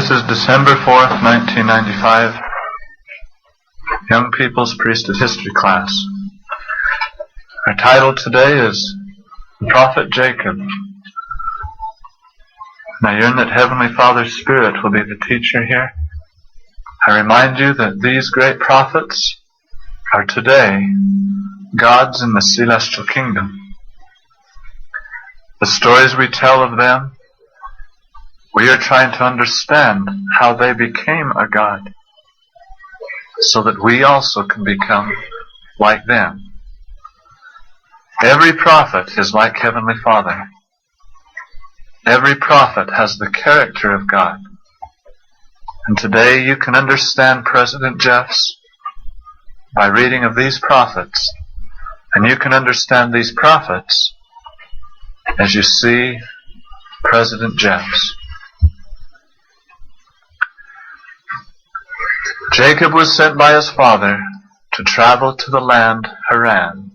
This is December 4th, 1995, Young People's Priesthood History class. Our title today is The Prophet Jacob. And I yearn that Heavenly Father's Spirit will be the teacher here. I remind you that these great prophets are today gods in the celestial kingdom. The stories we tell of them, we are trying to understand how they became a god, so that we also can become like them. Every prophet is like Heavenly Father. Every prophet has the character of God. And today you can understand President Jeffs by reading of these prophets, and you can understand these prophets as you see President Jeffs. Jacob was sent by his father to travel to the land Haran,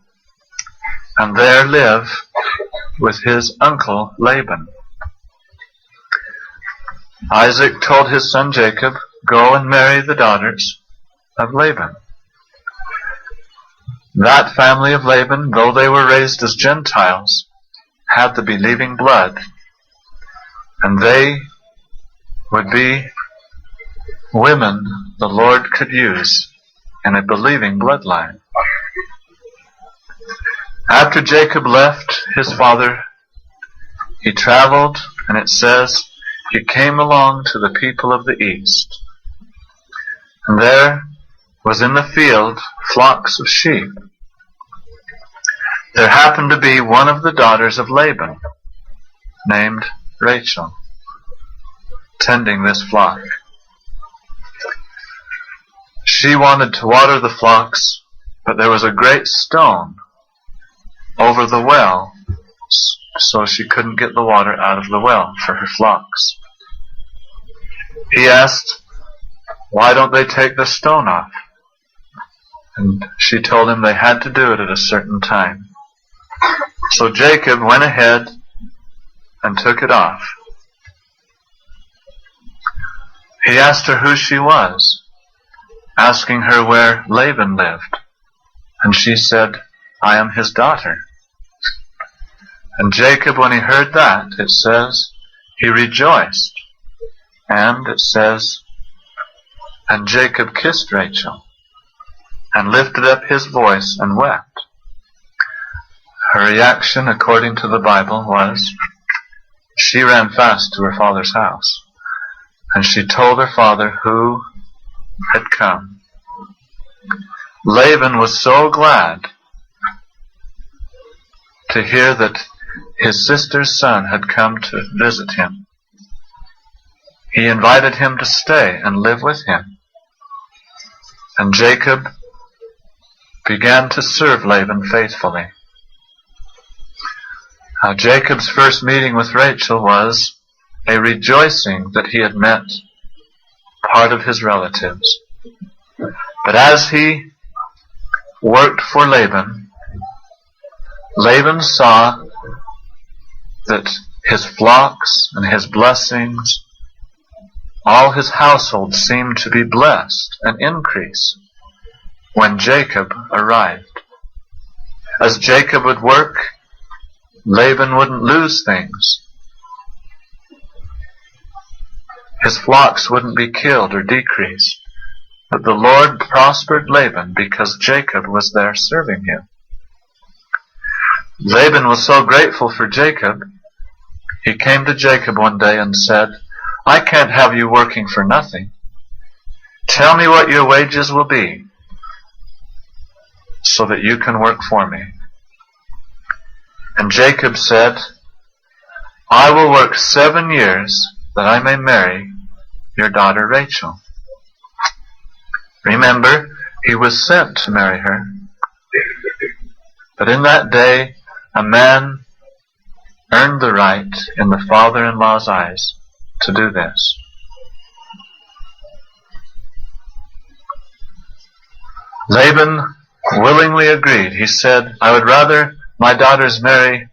and there live with his uncle Laban. Isaac told his son Jacob, "Go and marry the daughters of Laban." That family of Laban, though they were raised as Gentiles, had the believing blood, and they would be women the Lord could use in a believing bloodline. After Jacob left his father, he traveled, and it says he came along to the people of the east. And there was in the field flocks of sheep. There happened to be one of the daughters of Laban, named Rachel, tending this flock. She wanted to water the flocks, but there was a great stone over the well, so she couldn't get the water out of the well for her flocks. He asked, "Why don't they take the stone off?" And she told him they had to do it at a certain time. So Jacob went ahead and took it off. He asked her who she was, asking her where Laban lived. And she said, "I am his daughter." And Jacob, when he heard that, it says, he rejoiced. And it says, and Jacob kissed Rachel, and lifted up his voice and wept. Her reaction, according to the Bible, was she ran fast to her father's house, and she told her father who had come. Laban was so glad to hear that his sister's son had come to visit him. He invited him to stay and live with him. And Jacob began to serve Laban faithfully. Now, Jacob's first meeting with Rachel was a rejoicing that he had met part of his relatives. But as he worked for Laban, Laban saw that his flocks and his blessings, all his household seemed to be blessed and increase when Jacob arrived. As Jacob would work, Laban wouldn't lose things. His flocks wouldn't be killed or decreased. But the Lord prospered Laban because Jacob was there serving him. Laban was so grateful for Jacob, he came to Jacob one day and said, "I can't have you working for nothing. Tell me what your wages will be so that you can work for me." And Jacob said, "I will work 7 years that I may marry your daughter Rachel." Remember, he was sent to marry her. But in that day, a man earned the right in the father-in-law's eyes to do this. Laban willingly agreed. He said, "I would rather my daughters marry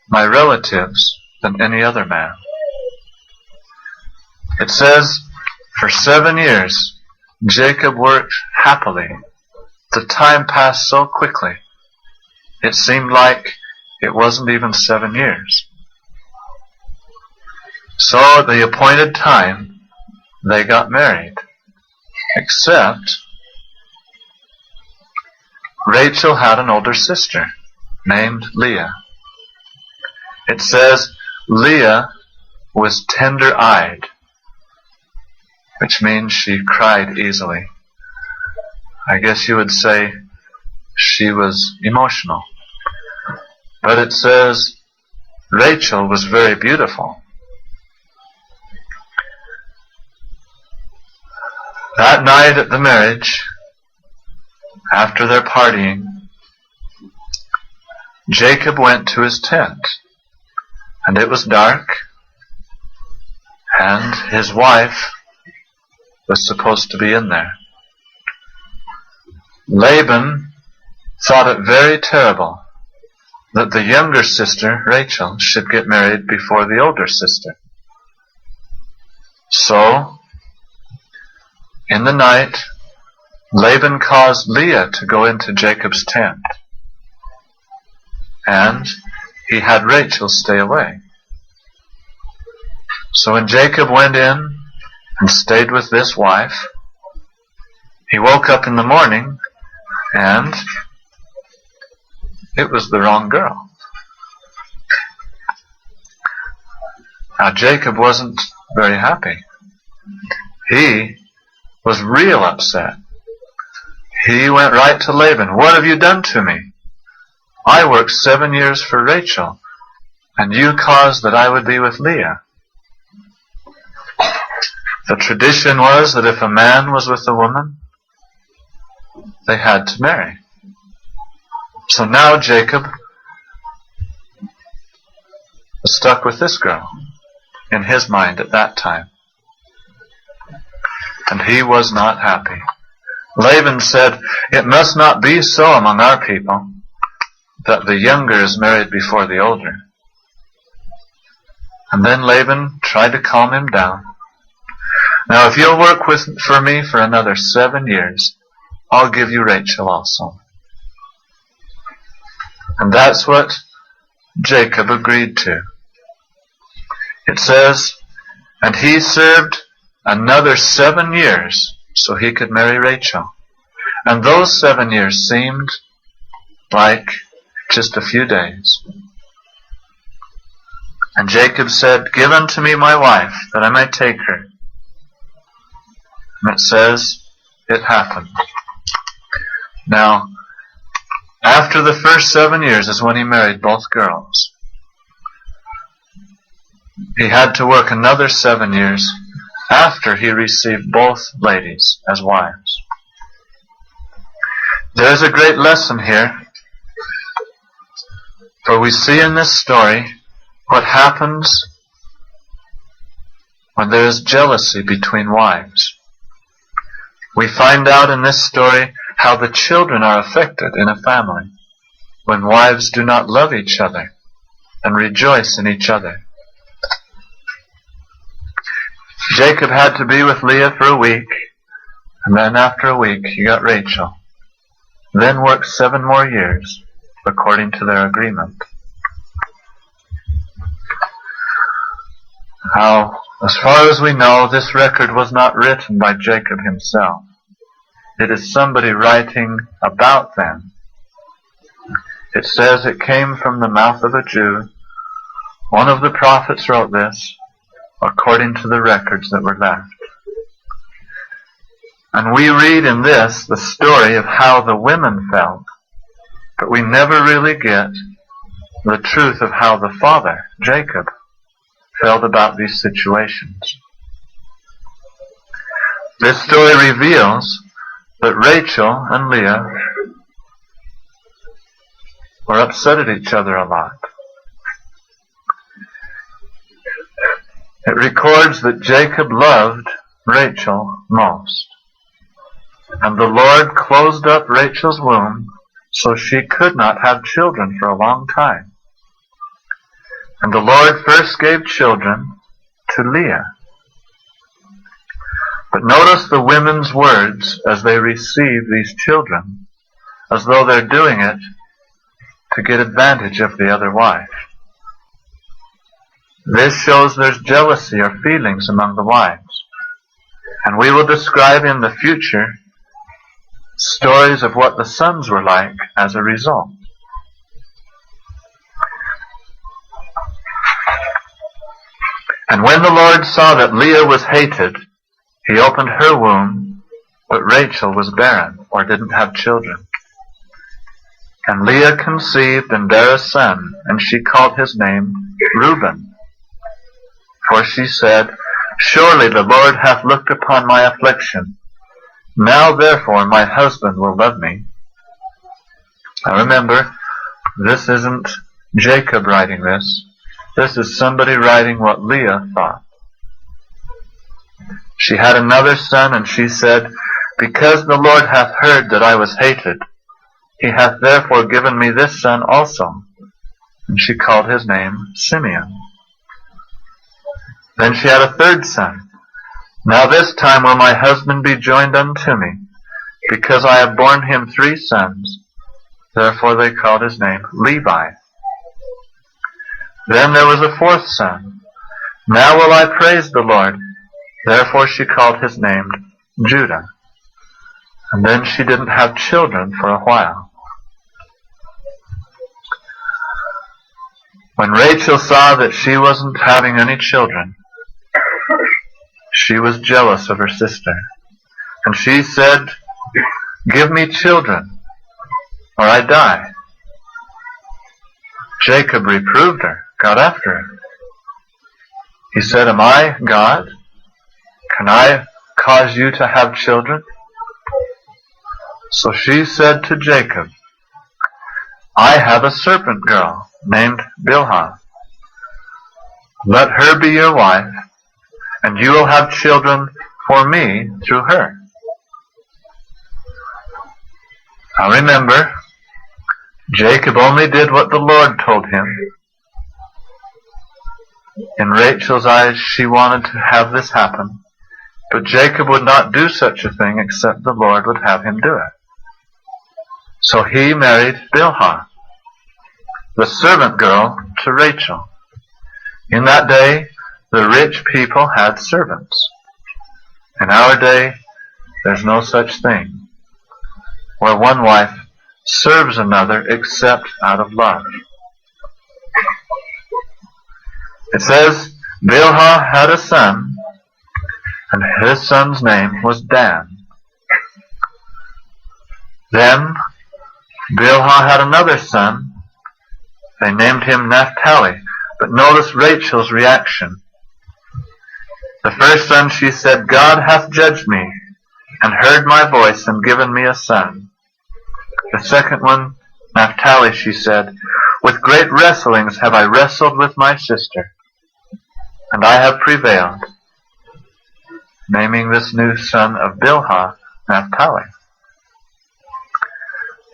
my relatives than any other man." It says, for 7 years, Jacob worked happily. The time passed so quickly. It seemed like it wasn't even 7 years. So at the appointed time, they got married. Except Rachel had an older sister named Leah. It says Leah was tender-eyed, which means she cried easily. I guess you would say she was emotional. But it says Rachel was very beautiful. That night at the marriage, after their partying, Jacob went to his tent, and it was dark, and his wife was supposed to be in there. Laban thought it very terrible that the younger sister, Rachel, should get married before the older sister. So, in the night, Laban caused Leah to go into Jacob's tent, and he had Rachel stay away. So when Jacob went in and stayed with this wife, he woke up in the morning and it was the wrong girl. Now Jacob wasn't very happy. He was real upset. He went right to Laban. What have you done to me? I worked 7 years for Rachel, and you caused that I would be with Leah. The tradition was that if a man was with a woman, they had to marry. So now Jacob was stuck with this girl in his mind at that time. And he was not happy. Laban said, it must not be so among our people that the younger is married before the older. And then Laban tried to calm him down. Now if you'll work for me for another 7 years, I'll give you Rachel also. And that's what Jacob agreed to. It says, and he served another 7 years so he could marry Rachel. And those 7 years seemed like just a few days. And Jacob said, give unto me my wife, that I may take her. And it says, it happened. Now, after the first 7 years is when he married both girls. He had to work another 7 years after he received both ladies as wives. There is a great lesson here, for we see in this story what happens when there is jealousy between wives. We find out in this story how the children are affected in a family when wives do not love each other and rejoice in each other. Jacob had to be with Leah for a week, and then after a week he got Rachel, then worked 7 more years according to their agreement. Now, as far as we know, this record was not written by Jacob himself. It is somebody writing about them. It says it came from the mouth of a Jew. One of the prophets wrote this according to the records that were left. And we read in this the story of how the women felt, but we never really get the truth of how the father, Jacob, felt about these situations. This story reveals that Rachel and Leah were upset at each other a lot. It records that Jacob loved Rachel most. And the Lord closed up Rachel's womb so she could not have children for a long time. And the Lord first gave children to Leah. But notice the women's words as they receive these children, as though they're doing it to get advantage of the other wife. This shows there's jealousy or feelings among the wives. And we will describe in the future stories of what the sons were like as a result. And when the Lord saw that Leah was hated, he opened her womb, but Rachel was barren, or didn't have children. And Leah conceived and bare a son, and she called his name Reuben. For she said, Surely the Lord hath looked upon my affliction. Now therefore my husband will love me. Now remember, this isn't Jacob writing this. This is somebody writing what Leah thought. She had another son, and she said, Because the Lord hath heard that I was hated, he hath therefore given me this son also. And she called his name Simeon. Then she had a third son. Now this time will my husband be joined unto me, because I have borne him 3 sons. Therefore they called his name Levi. Then there was a 4th son. Now will I praise the Lord. Therefore she called his name Judah. And then she didn't have children for a while. When Rachel saw that she wasn't having any children, she was jealous of her sister. And she said, Give me children, or I die. Jacob reproved her, got after her. He said, Am I God? Can I cause you to have children? So she said to Jacob, I have a serpent girl named Bilhah. Let her be your wife, and you will have children for me through her. Now remember, Jacob only did what the Lord told him. In Rachel's eyes, she wanted to have this happen, but Jacob would not do such a thing except the Lord would have him do it. So he married Bilhah, the servant girl to Rachel. In that day, the rich people had servants. In our day, there's no such thing, where one wife serves another except out of love. It says, Bilhah had a son, and his son's name was Dan. Then Bilhah had another son. They named him Naphtali. But notice Rachel's reaction. The first son, she said, God hath judged me, and heard my voice, and given me a son. The second one, Naphtali, she said, With great wrestlings have I wrestled with my sister, and I have prevailed, naming this new son of Bilhah Naphtali.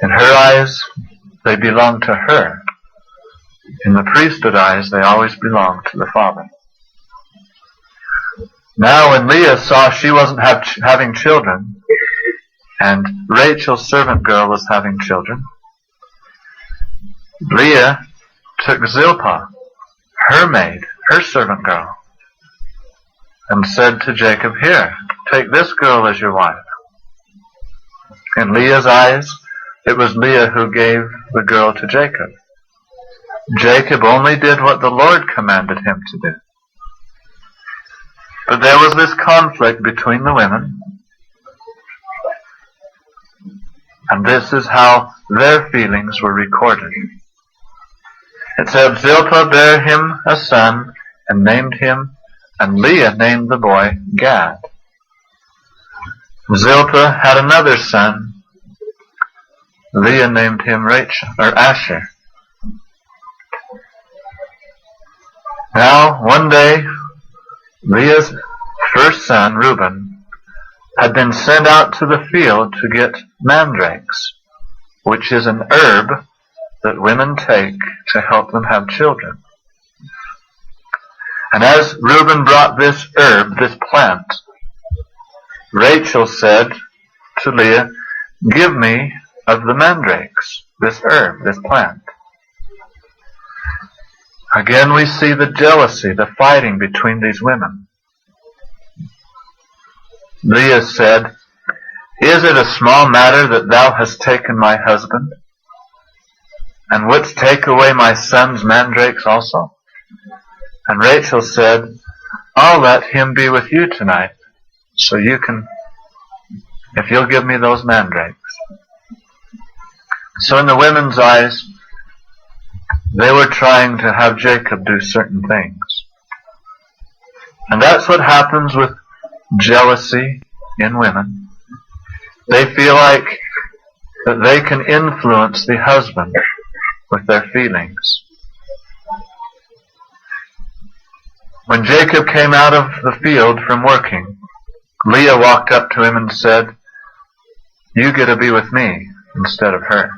In her eyes, they belong to her. In the priesthood eyes, they always belong to the father. Now when Leah saw she wasn't having children, and Rachel's servant girl was having children, Leah took Zilpah, her maid, her servant girl, and said to Jacob, Here, take this girl as your wife. In Leah's eyes, it was Leah who gave the girl to Jacob. Jacob only did what the Lord commanded him to do. But there was this conflict between the women, and this is how their feelings were recorded. It said, Zilpah bare him a son, and named him, and Leah named the boy Gad. Zilpah had another son. Leah named him Asher. Now, one day, Leah's first son, Reuben, had been sent out to the field to get mandrakes, which is an herb that women take to help them have children. And as Reuben brought this herb, this plant, Rachel said to Leah, "Give me of the mandrakes," this herb, this plant. Again we see the jealousy, the fighting between these women. Leah said, "Is it a small matter that thou hast taken my husband, and wouldst take away my son's mandrakes also?" And Rachel said, "I'll let him be with you tonight, so you can, if you'll give me those mandrakes." So in the women's eyes, they were trying to have Jacob do certain things. And that's what happens with jealousy in women. They feel like that they can influence the husband with their feelings. When Jacob came out of the field from working, Leah walked up to him and said, "You get to be with me instead of her."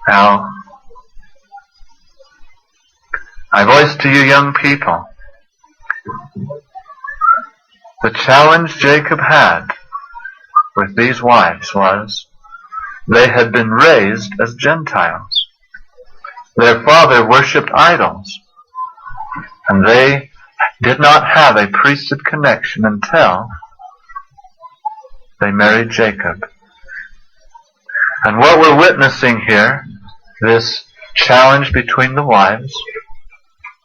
Now, I voice to you young people, the challenge Jacob had with these wives was they had been raised as Gentiles. Their father worshipped idols, and they did not have a priesthood connection until they married Jacob. And what we're witnessing here, this challenge between the wives,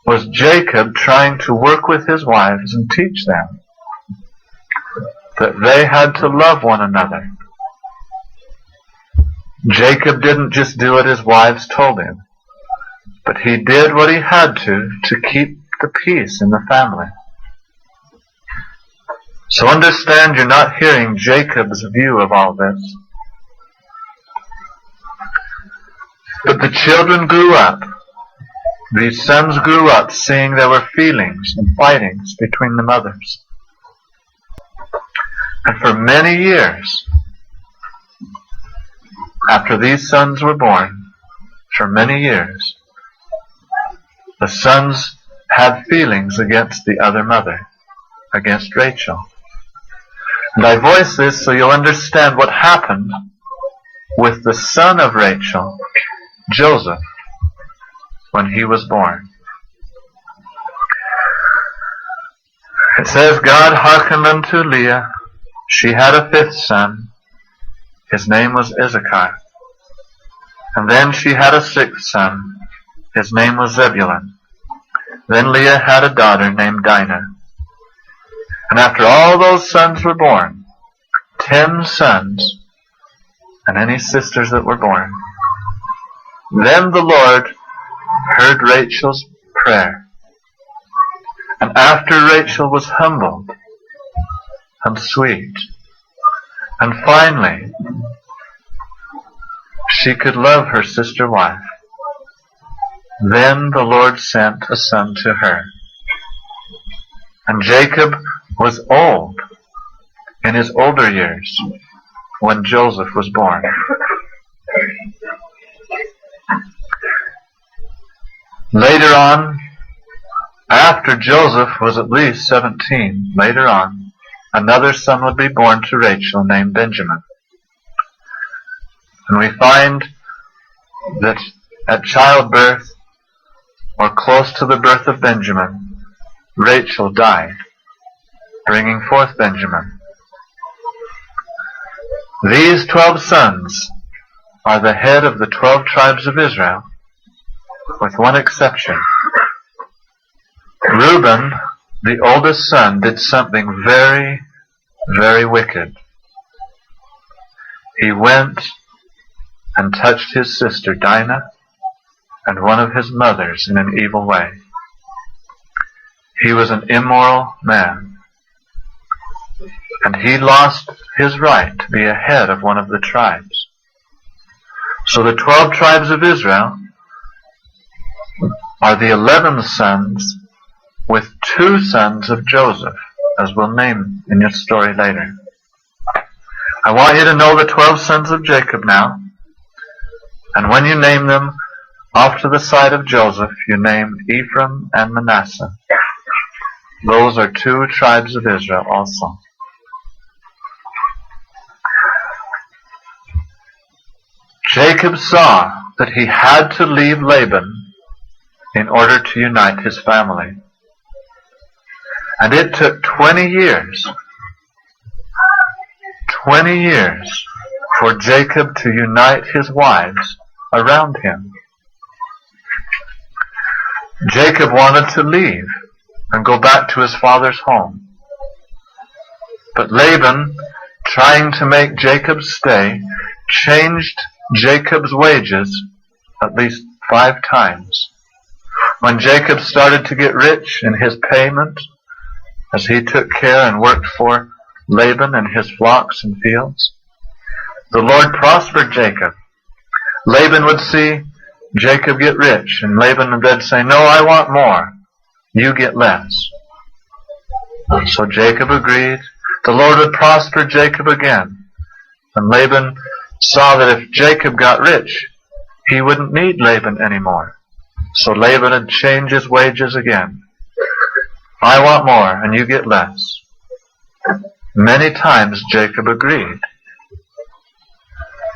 was Jacob trying to work with his wives and teach them that they had to love one another. Jacob didn't just do what his wives told him, but he did what he had to keep the peace in the family. So understand, you're not hearing Jacob's view of all this. But the children grew up. These sons grew up seeing there were feelings and fightings between the mothers. And for many years, after these sons were born, for many years, the sons had feelings against the other mother, against Rachel. And I voice this so you'll understand what happened with the son of Rachel, Joseph, when he was born. It says, God hearkened unto Leah. She had a fifth son. His name was Issachar. And then she had a sixth son. His name was Zebulun. Then Leah had a daughter named Dinah. And after all those sons were born, 10 sons, and any sisters that were born, then the Lord heard Rachel's prayer. And after Rachel was humbled and sweet, and finally she could love her sister wife, then the Lord sent a son to her. And Jacob was old, in his older years, when Joseph was born. Later on, after Joseph was at least 17, later on, another son would be born to Rachel named Benjamin. And we find that at childbirth, or close to the birth of Benjamin, Rachel died, bringing forth Benjamin. These 12 sons are the head of the 12 tribes of Israel, with one exception. Reuben, the oldest son, did something very, very wicked. He went and touched his sister Dinah and one of his mothers in an evil way. He was an immoral man, and he lost his right to be a head of one of the tribes. So the 12 tribes of Israel are the 11 sons with 2 sons of Joseph, as we'll name in your story later. I want you to know the 12 sons of Jacob now, and when you name them, off to the side of Joseph, you name Ephraim and Manasseh. Those are 2 tribes of Israel also. Jacob saw that he had to leave Laban in order to unite his family. And it took 20 years. 20 years for Jacob to unite his wives around him. Jacob wanted to leave and go back to his father's home. But Laban, trying to make Jacob stay, changed Jacob's wages at least 5 times. When Jacob started to get rich in his payment, as he took care and worked for Laban and his flocks and fields, the Lord prospered Jacob. Laban would see Jacob get rich, and Laban would say, "No, I want more. You get less." So Jacob agreed. The Lord would prosper Jacob again. And Laban saw that if Jacob got rich, he wouldn't need Laban anymore. So Laban would change his wages again. "I want more, and you get less." Many times Jacob agreed.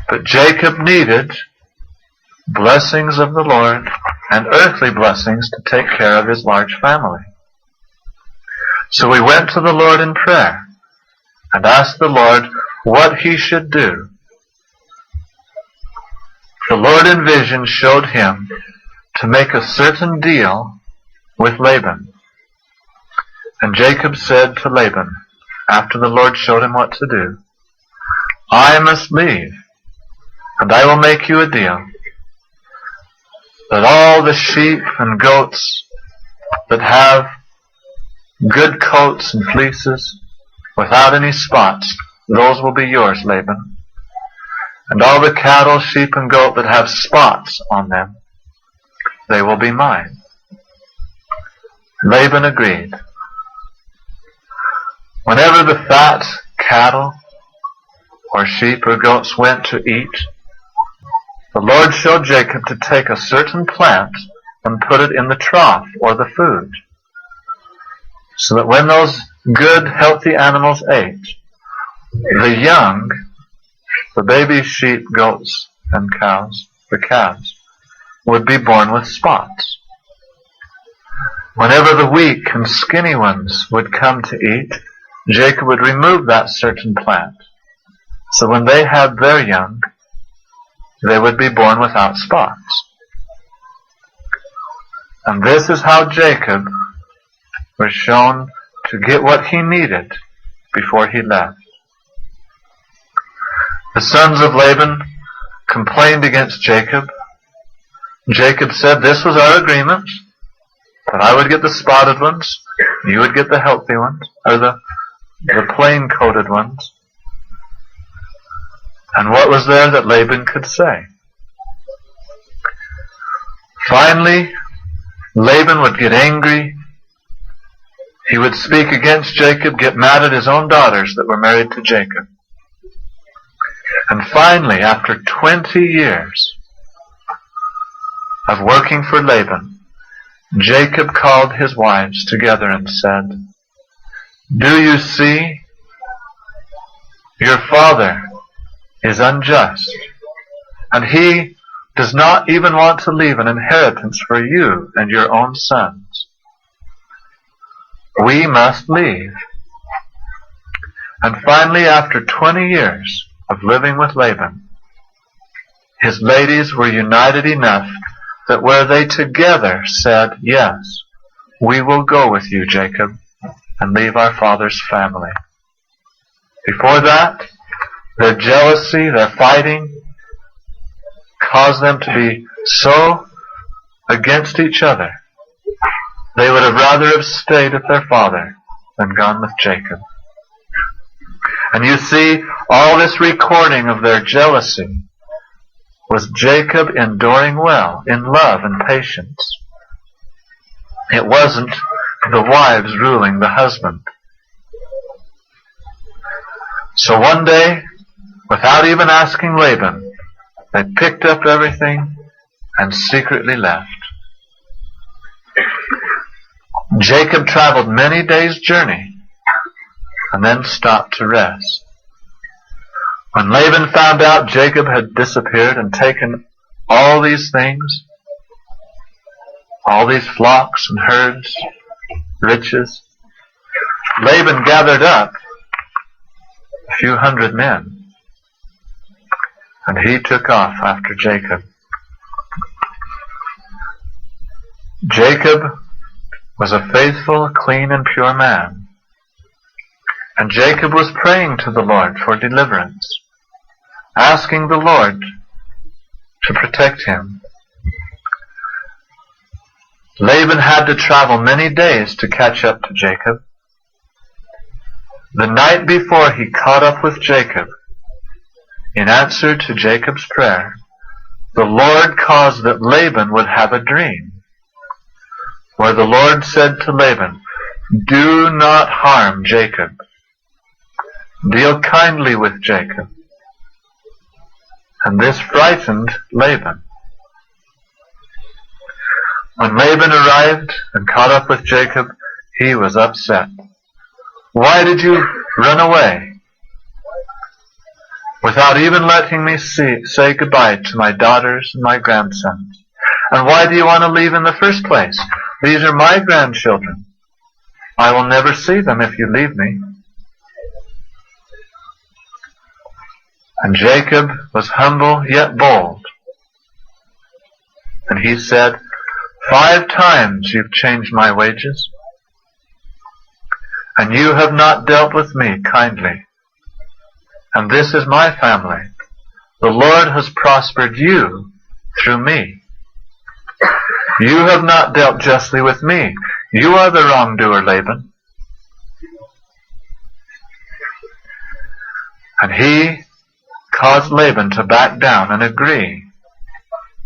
But Jacob needed blessings of the Lord and earthly blessings to take care of his large family. So he went to the Lord in prayer and asked the Lord what he should do. The Lord in vision showed him to make a certain deal with Laban. And Jacob said to Laban, after the Lord showed him what to do, "I must leave, and I will make you a deal that all the sheep and goats that have good coats and fleeces without any spots, those will be yours, Laban. And all the cattle, sheep, and goat that have spots on them, they will be mine." Laban agreed. Whenever the fat cattle or sheep or goats went to eat, the Lord showed Jacob to take a certain plant and put it in the trough or the food, so that when those good, healthy animals ate, the young, the baby sheep, goats, and cows, the calves, would be born with spots. Whenever the weak and skinny ones would come to eat, Jacob would remove that certain plant, so when they had their young, they would be born without spots. And this is how Jacob was shown to get what he needed before he left. The sons of Laban complained against Jacob. Jacob said, "This was our agreement, that I would get the spotted ones, you would get the healthy ones, or the plain-coated ones." And what was there that Laban could say? Finally, Laban would get angry. He would speak against Jacob, get mad at his own daughters that were married to Jacob. And finally, after 20 years of working for Laban, Jacob called his wives together and said, "Do you see? Your father is unjust, and he does not even want to leave an inheritance for you and your own sons. We must leave." And finally, after 20 years of living with Laban, his ladies were united enough that where they together said, "Yes, we will go with you, Jacob, and leave our father's family." Before that, their jealousy, their fighting, caused them to be so against each other, they would have rather have stayed with their father than gone with Jacob. And you see, all this recording of their jealousy was Jacob enduring well in love and patience. It wasn't the wives ruling the husband. So one day, without even asking Laban, they picked up everything and secretly left. Jacob traveled many days' journey and then stopped to rest. When Laban found out Jacob had disappeared and taken all these things, all these flocks and herds, riches, Laban gathered up a few hundred men, and he took off after Jacob. Jacob was a faithful, clean, and pure man, and Jacob was praying to the Lord for deliverance, asking the Lord to protect him. Laban had to travel many days to catch up to Jacob. The night before he caught up with Jacob, in answer to Jacob's prayer, the Lord caused that Laban would have a dream, where the Lord said to Laban, "Do not harm Jacob. Deal kindly with Jacob." And this frightened Laban. When Laban arrived and caught up with Jacob, he was upset. "Why did you run away without even letting me say goodbye to my daughters and my grandsons? And why do you want to leave in the first place? These are my grandchildren. I will never see them if you leave me." And Jacob was humble yet bold. And he said, 5 times you've changed my wages, and you have not dealt with me kindly. And this is my family. The Lord has prospered you through me. You have not dealt justly with me. You are the wrongdoer, Laban. And he caused Laban to back down and agree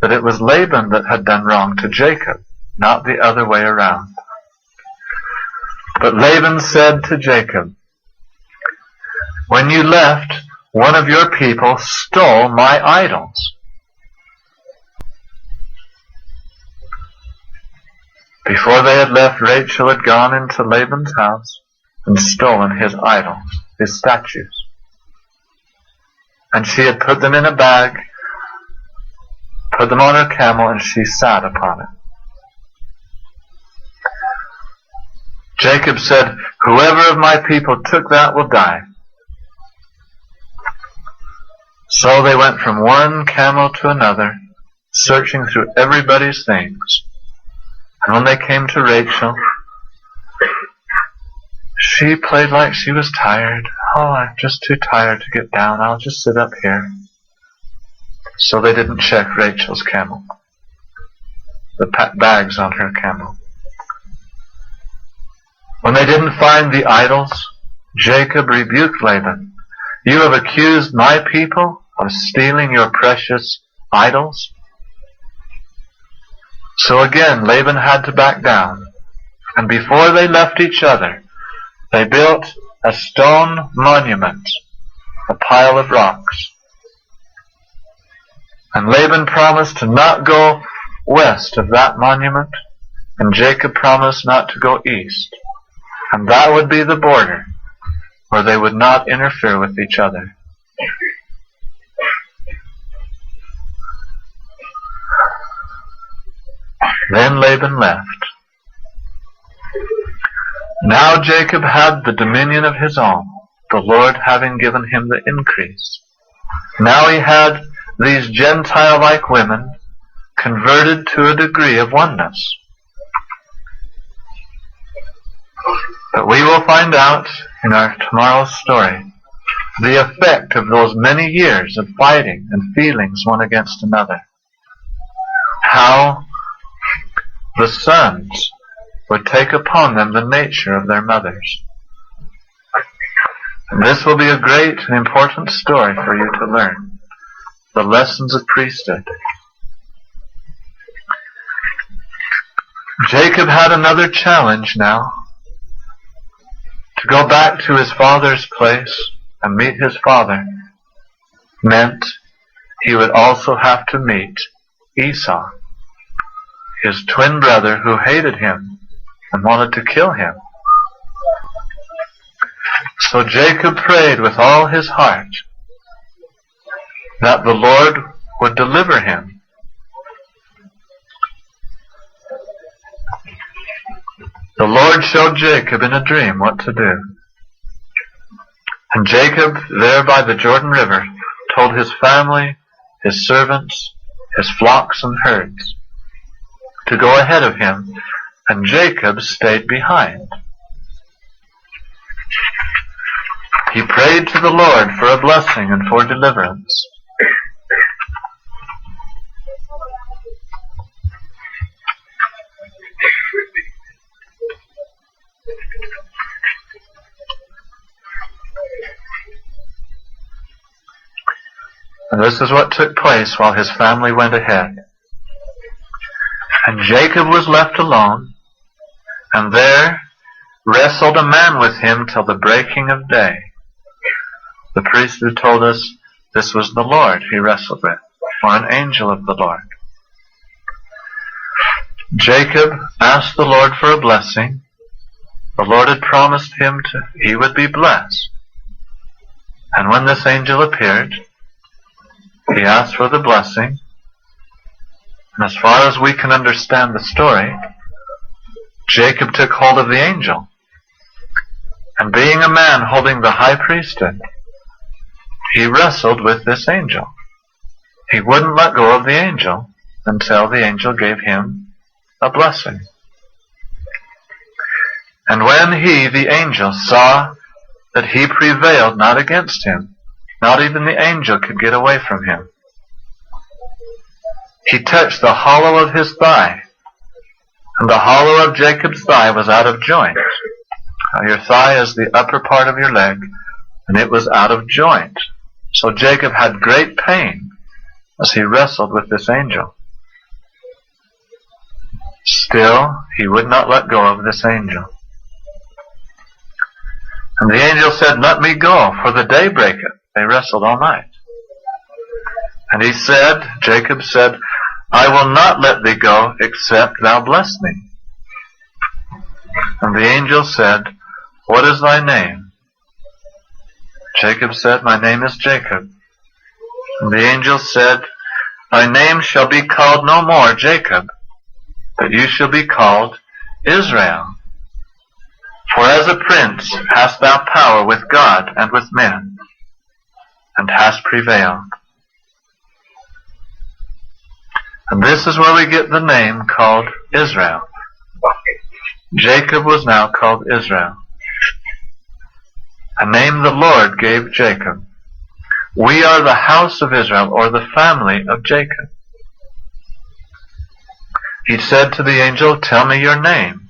that it was Laban that had done wrong to Jacob, not the other way around. But Laban said to Jacob, "When you left, one of your people stole my idols." Before they had left, Rachel had gone into Laban's house and stolen his idols, his statues. And she had put them in a bag, put them on her camel, and she sat upon it. Jacob said, "Whoever of my people took that will die." So they went from one camel to another, searching through everybody's things. And when they came to Rachel, she played like she was tired. "Oh, I'm just too tired to get down. I'll just sit up here." So they didn't check Rachel's camel, the bags on her camel. When they didn't find the idols, Jacob rebuked Laban. "You have accused my people of stealing your precious idols." So again, Laban had to back down. And before they left each other, they built a stone monument, a pile of rocks. And Laban promised to not go west of that monument, and Jacob promised not to go east. And that would be the border where they would not interfere with each other. Then Laban left. Now Jacob had the dominion of his own, the Lord having given him the increase. Now he had these Gentile-like women converted to a degree of oneness. But we will find out in our tomorrow's story the effect of those many years of fighting and feelings one against another. How the sons would take upon them the nature of their mothers. And this will be a great and important story for you to learn. The lessons of priesthood. Jacob had another challenge now. To go back to his father's place and meet his father meant he would also have to meet Esau, his twin brother who hated him and wanted to kill him. So Jacob prayed with all his heart that the Lord would deliver him. The Lord showed Jacob in a dream what to do. And Jacob, there by the Jordan River, told his family, his servants, his flocks and herds to go ahead of him, and Jacob stayed behind. He prayed to the Lord for a blessing and for deliverance. And this is what took place while his family went ahead. And Jacob was left alone, and there wrestled a man with him till the breaking of day. The priest who told us this was the Lord he wrestled with, or an angel of the Lord. Jacob asked the Lord for a blessing. The Lord had promised him he would be blessed. And when this angel appeared, he asked for the blessing. And as far as we can understand the story, Jacob took hold of the angel. And being a man holding the high priesthood, he wrestled with this angel. He wouldn't let go of the angel until the angel gave him a blessing. And when he, the angel, saw that he prevailed not against him, not even the angel could get away from him, he touched the hollow of his thigh, and the hollow of Jacob's thigh was out of joint. Your thigh is the upper part of your leg, and it was out of joint. So Jacob had great pain as he wrestled with this angel. Still, he would not let go of this angel. And the angel said, "Let me go, for the day breaketh." They wrestled all night. And he said, Jacob said, "I will not let thee go, except thou bless me." And the angel said, "What is thy name?" Jacob said, "My name is Jacob." And the angel said, "Thy name shall be called no more Jacob, but you shall be called Israel. For as a prince hast thou power with God and with men, and hast prevailed." And this is where we get the name called Israel. Jacob was now called Israel, a name the Lord gave Jacob. We are the house of Israel, or the family of Jacob. He said to the angel, "Tell me your name."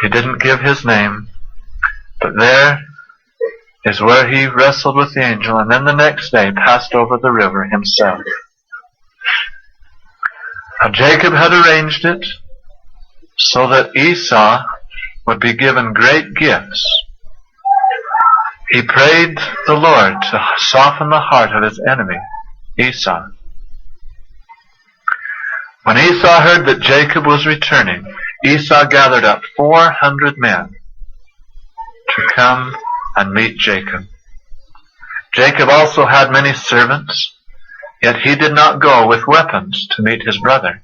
He didn't give his name, but there is where he wrestled with the angel, and then the next day passed over the river himself. Now Jacob had arranged it so that Esau would be given great gifts. He prayed the Lord to soften the heart of his enemy, Esau. When Esau heard that Jacob was returning, Esau gathered up 400 men to come and meet Jacob. Jacob also had many servants, yet he did not go with weapons to meet his brother.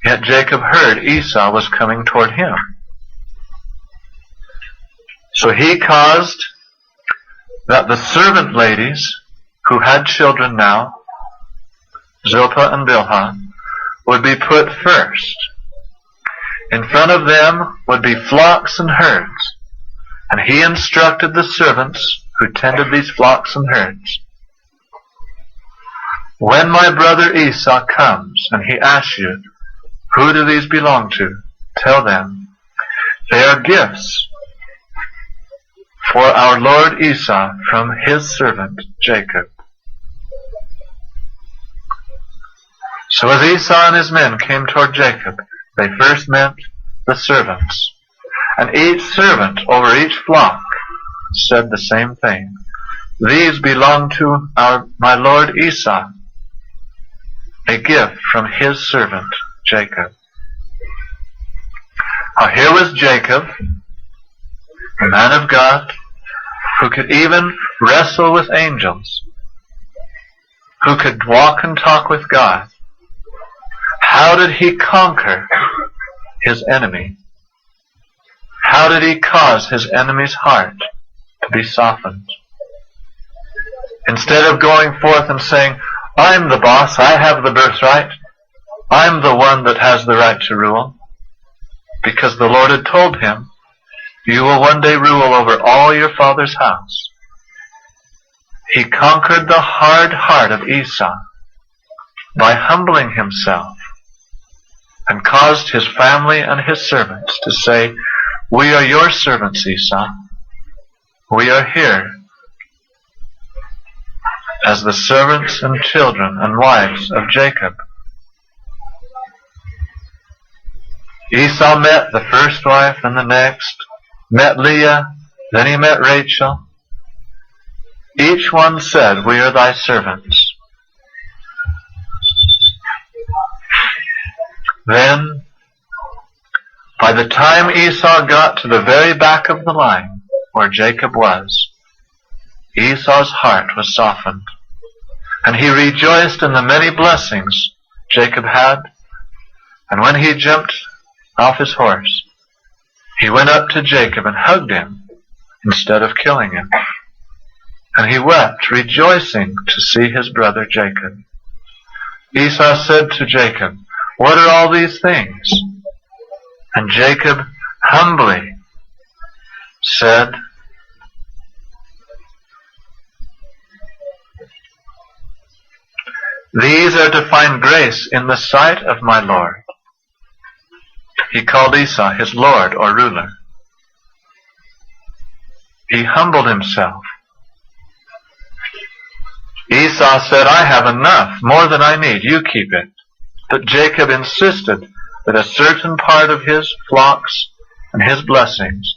Yet Jacob heard Esau was coming toward him. So he caused that the servant ladies who had children now, Zilpah and Bilhah, would be put first. In front of them would be flocks and herds, and he instructed the servants who tended these flocks and herds, "When my brother Esau comes and he asks you, 'Who do these belong to?' tell them, 'They are gifts for our Lord Esau from his servant Jacob.'" So as Esau and his men came toward Jacob, they first met the servants. And each servant over each flock said the same thing. "These belong to my lord Esau." a gift from his servant, Jacob. Now here was Jacob, a man of God, who could even wrestle with angels, who could walk and talk with God. How did he conquer his enemy? How did he cause his enemy's heart to be softened? Instead of going forth and saying, I'm the boss, I have the birthright, I'm the one that has the right to rule, because the Lord had told him, you will one day rule over all your father's house. He conquered the hard heart of Esau by humbling himself and caused his family and his servants to say, we are your servants, Esau. We are here as the servants and children and wives of Jacob. Esau met the first wife and the next, met Leah, then he met Rachel. Each one said, we are thy servants. Then, by the time Esau got to the very back of the line where Jacob was, Esau's heart was softened, and he rejoiced in the many blessings Jacob had. And when he jumped off his horse, he went up to Jacob and hugged him instead of killing him. And he wept, rejoicing to see his brother Jacob. Esau said to Jacob, what are all these things? And Jacob humbly said, these are to find grace in the sight of my Lord. He called Esau his Lord or ruler. He humbled himself. Esau said, I have enough, more than I need, you keep it. But Jacob insisted that a certain part of his flocks and his blessings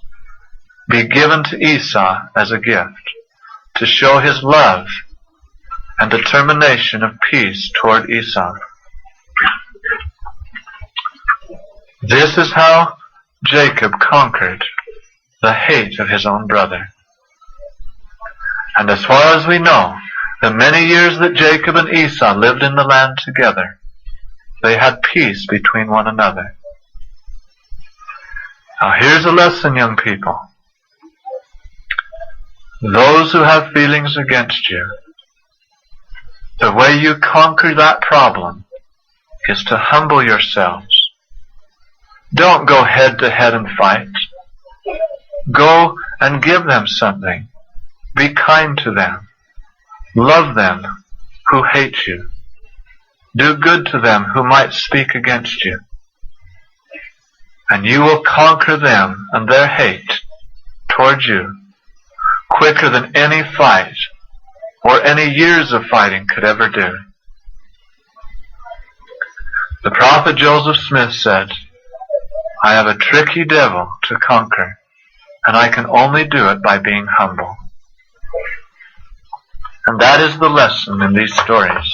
be given to Esau as a gift, to show his love and determination of peace toward Esau. This is how Jacob conquered the hate of his own brother. And as far as we know, the many years that Jacob and Esau lived in the land together, they had peace between one another. Now here's a lesson, young people. Those who have feelings against you, the way you conquer that problem is to humble yourselves. Don't go head to head and fight. Go and give them something. Be kind to them. Love them who hate you. Do good to them who might speak against you. And you will conquer them and their hate toward you quicker than any fight or any years of fighting could ever do. The prophet Joseph Smith said, I have a tricky devil to conquer, and I can only do it by being humble. And that is the lesson in these stories.